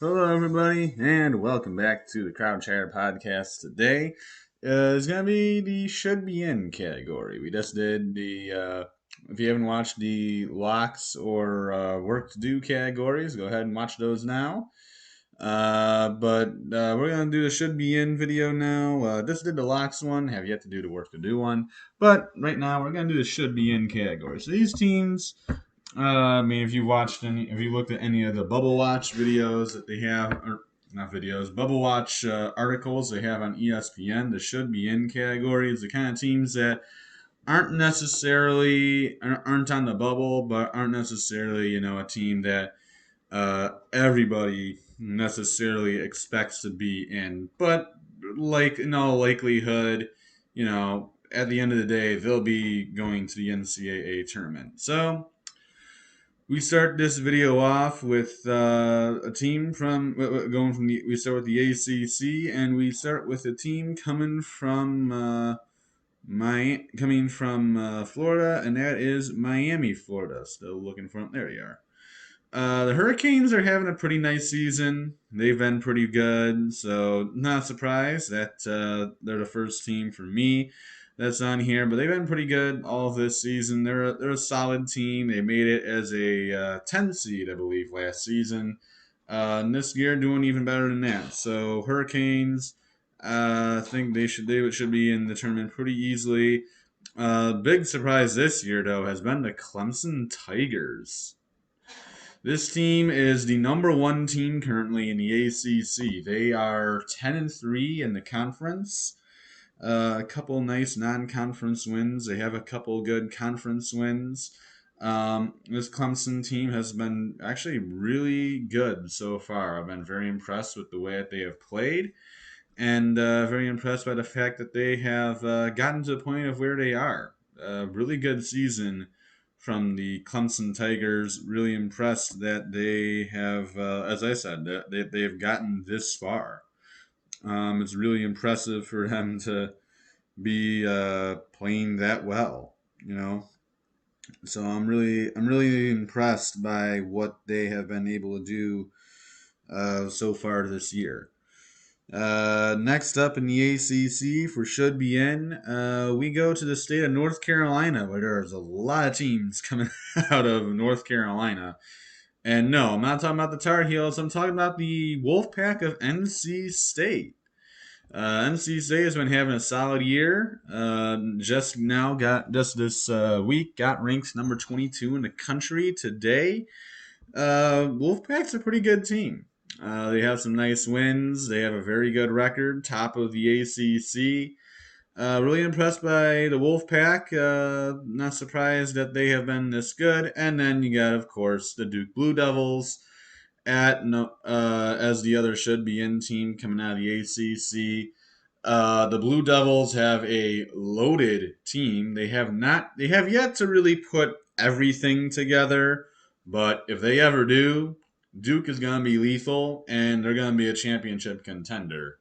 Hello, everybody, and welcome back to the Crowd Chatter podcast. Today is going to be the should be in category. We just did if you haven't watched the locks or work to do categories, go ahead and watch those now. But we're going to do the should be in video now. Just did the locks one, have yet to do the work to do one. But right now, we're going to do the should be in category. So these teams I mean, if you looked at any of the Bubble Watch videos that they have, or not videos, Bubble Watch articles they have on ESPN, the should be in categories, the kind of teams that aren't on the bubble, but aren't necessarily a team that everybody necessarily expects to be in, but like in all likelihood, at the end of the day, they'll be going to the NCAA tournament. So we start this video off with a team from going from we start with the ACC, and we start with a team coming from Florida, and that is Miami, Florida. Still looking for them. There you are. The Hurricanes are having a pretty nice season. They've been pretty good, so not surprised that they're the first team for me that's on here. But they've been pretty good all this season. They're a solid team. They made it as a 10 seed, I believe, last season. And this year, doing even better than that. So Hurricanes, I think they should be in the tournament pretty easily. Big surprise this year, though, has been the Clemson Tigers. This team is the number one team currently in the ACC. They are 10-3 in the conference. A couple nice non-conference wins. They have a couple good conference wins. This Clemson team has been actually really good so far. I've been very impressed with the way that they have played, and very impressed by the fact that they have gotten to the point of where they are. Really good season from the Clemson Tigers. Really impressed that they have, as I said, they've gotten this far. It's really impressive for them to be playing that well, you know. So I'm really impressed by what they have been able to do so far this year. Next up in the ACC for should be in, we go to the state of North Carolina, where there's a lot of teams coming out of North Carolina. And no, I'm not talking about the Tar Heels. I'm talking about the Wolfpack of NC State. NC State has been having a solid year. Just this week got ranked number 22 in the country today. Wolfpack's a pretty good team. They have some nice wins. They have a very good record, top of the ACC. Really impressed by the Wolfpack. Not surprised that they have been this good. And then you got, of course, the Duke Blue Devils at no, as the other should be in team coming out of the ACC. The Blue Devils have a loaded team. They have yet to really put everything together, but if they ever do, Duke is going to be lethal and they're going to be a championship contender.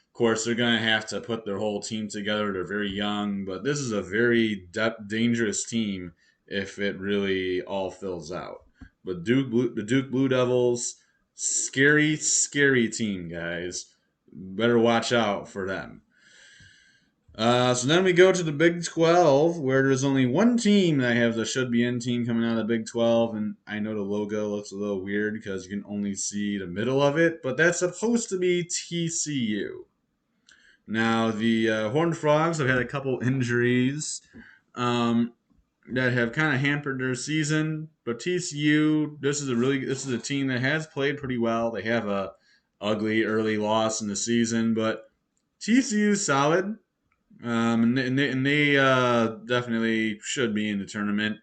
Of course, they're going to have to put their whole team together. They're very young, but this is a very dangerous team if it really all fills out. But the Duke Blue Devils, scary, scary team, guys. Better watch out for them. So then we go to the Big 12, where there's only one team that has a should be in team coming out of the Big 12. And I know the logo looks a little weird because you can only see the middle of it, but that's supposed to be TCU. Now, the Horned Frogs have had a couple injuries um, that have kind of hampered their season, but TCU, this is a team that has played pretty well. They have a ugly early loss in the season, but TCU's solid. And they definitely should be in the tournament.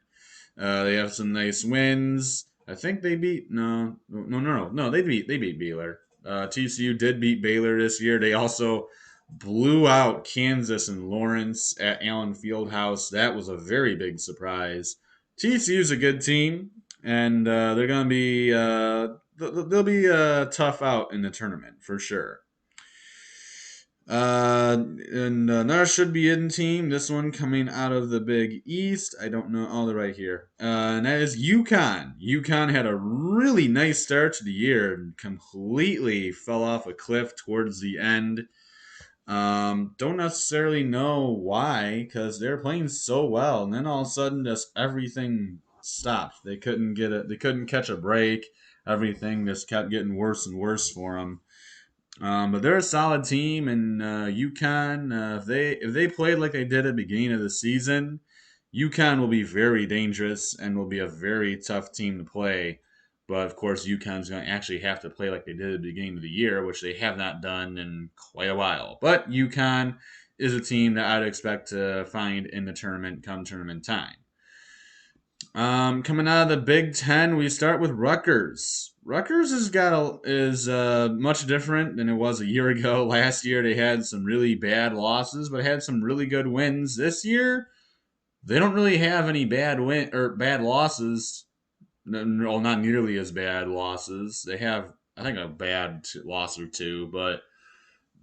They have some nice wins. I think they beat no. They beat Baylor. TCU did beat Baylor this year. They also blew out Kansas and Lawrence at Allen Fieldhouse. That was a very big surprise. TCU's a good team, and they're gonna be they'll be tough out in the tournament for sure. And another should be in team. This one coming out of the Big East. I don't know. Oh, they're right here. And that is UConn. UConn had a really nice start to the year and completely fell off a cliff towards the end. Don't necessarily know why, because they're playing so well, and then all of a sudden, just everything stopped. They couldn't get it. They couldn't catch a break. Everything just kept getting worse and worse for them. But they're a solid team, and UConn, if they played like they did at the beginning of the season, UConn will be very dangerous and will be a very tough team to play. But of course, UConn's going to actually have to play like they did at the beginning of the year, which they have not done in quite a while. But UConn is a team that I'd expect to find in the tournament come tournament time. Coming out of the Big Ten, we start with Rutgers. Rutgers is much different than it was a year ago. Last year they had some really bad losses, but had some really good wins. This year they don't really have any bad losses. Well, not nearly as bad losses. They have, I think, a bad loss or two, but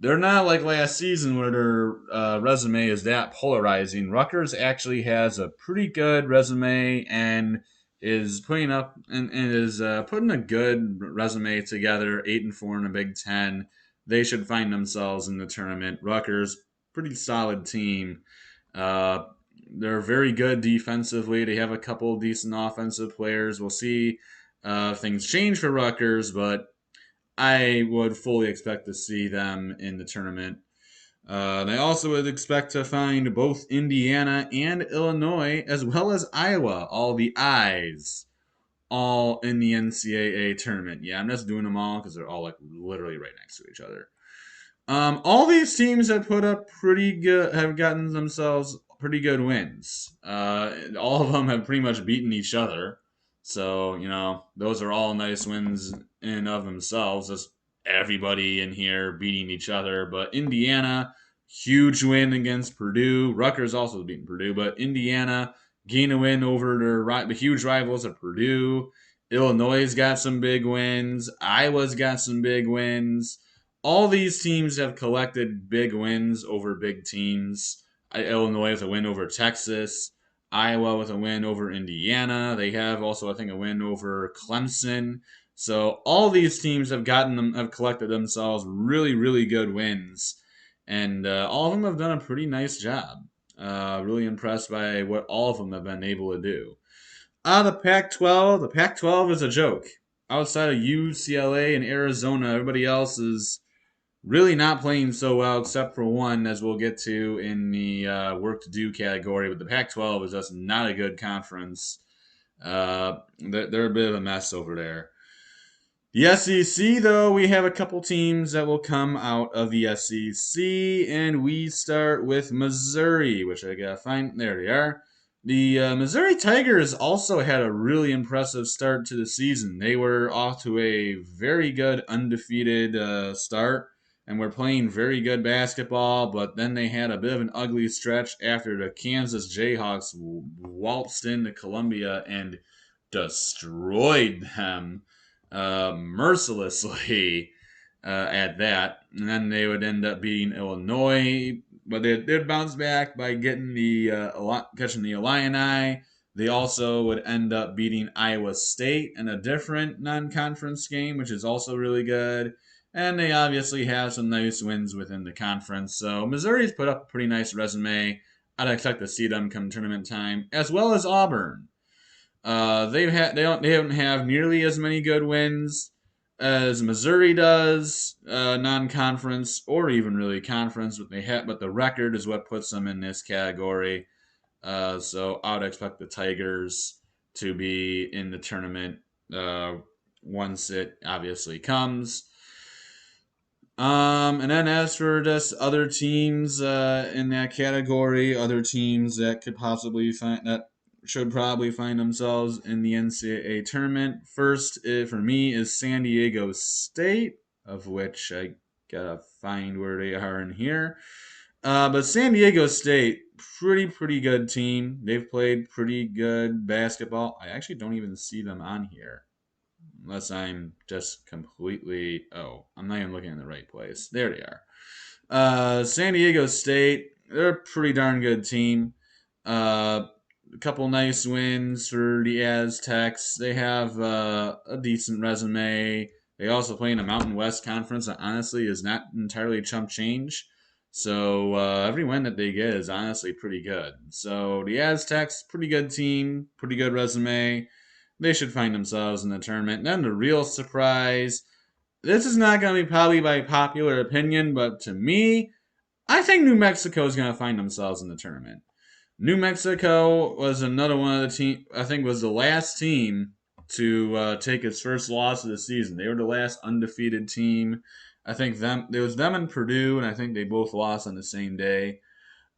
they're not like last season where their resume is that polarizing. Rutgers actually has a pretty good resume and is putting a good resume together. 8-4 in the Big Ten. They should find themselves in the tournament. Rutgers, pretty solid team. Uh, they're very good defensively. They have a couple decent offensive players. We'll see if things change for Rutgers, but I would fully expect to see them in the tournament. I also would expect to find both Indiana and Illinois, as well as Iowa, all the I's, all in the NCAA tournament. Yeah, I'm just doing them all because they're all like literally right next to each other. All these teams have gotten themselves pretty good wins. All of them have pretty much beaten each other. So, those are all nice wins in and of themselves. Just everybody in here beating each other. But Indiana, huge win against Purdue. Rutgers also beating Purdue, but Indiana gain a win over the huge rivals of Purdue. Illinois got some big wins. Iowa's got some big wins. All these teams have collected big wins over big teams. Illinois with a win over Texas, Iowa with a win over Indiana. They have also, I think, a win over Clemson. So all these teams have collected themselves really, really good wins, and all of them have done a pretty nice job. Really impressed by what all of them have been able to do. The Pac-12, the Pac-12 is a joke. Outside of UCLA and Arizona, everybody else is really not playing so well, except for one, as we'll get to in the work to do category. But the Pac 12 is just not a good conference. They're a bit of a mess over there. The SEC, though, we have a couple teams that will come out of the SEC, and we start with Missouri, which I gotta find. There they are. The Missouri Tigers also had a really impressive start to the season. They were off to a very good undefeated start and were playing very good basketball, but then they had a bit of an ugly stretch after the Kansas Jayhawks waltzed into Columbia and destroyed them mercilessly at that. And then they would end up beating Illinois, but they'd bounce back by getting catching the Illini. They also would end up beating Iowa State in a different non-conference game, which is also really good. And they obviously have some nice wins within the conference. So Missouri's put up a pretty nice resume. I'd expect to see them come tournament time, as well as Auburn. They don't have nearly as many good wins as Missouri does, non-conference or even really conference, but the record is what puts them in this category. So I would expect the Tigers to be in the tournament once it obviously comes. And then as for just other teams in that category, other teams that should probably find themselves in the NCAA tournament. First, for me, is San Diego State, of which I gotta find where they are in here. But San Diego State, pretty good team. They've played pretty good basketball. I actually don't even see them on here. Unless I'm just completely. Oh, I'm not even looking in the right place. There they are. San Diego State, they're a pretty darn good team. Uh, a couple nice wins for the Aztecs. They have a decent resume. They also play in a Mountain West conference that honestly is not entirely chump change. So every win that they get is honestly pretty good. So the Aztecs, pretty good team, pretty good resume. They should find themselves in the tournament. And then the real surprise. This is not going to be probably by popular opinion, but to me, I think New Mexico is going to find themselves in the tournament. New Mexico was another one of the team. I think was the last team to take its first loss of the season. They were the last undefeated team. I think them. It was them and Purdue, and I think they both lost on the same day.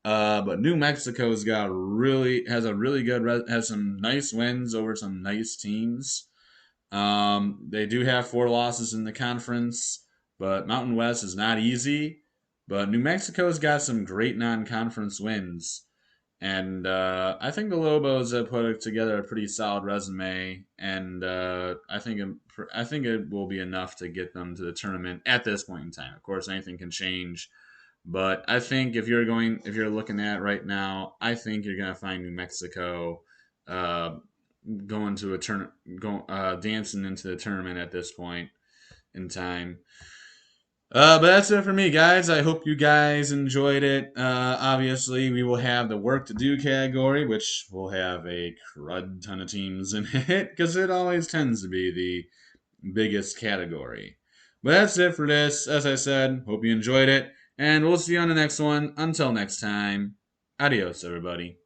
But New Mexico's got really has a really good has some nice wins over some nice teams. They do have 4 losses in the conference, but Mountain West is not easy. But New Mexico's got some great non-conference wins, and I think the Lobos have put together a pretty solid resume, and I think it will be enough to get them to the tournament at this point in time. Of course, anything can change, but I think if you're looking at it right now, I think you're gonna find New Mexico uh, going to a turn, dancing into the tournament at this point in time. But that's it for me, guys. I hope you guys enjoyed it. Obviously, we will have the work to do category, which will have a crud ton of teams in it, because it always tends to be the biggest category. But that's it for this. As I said, hope you enjoyed it, and we'll see you on the next one. Until next time, adios, everybody.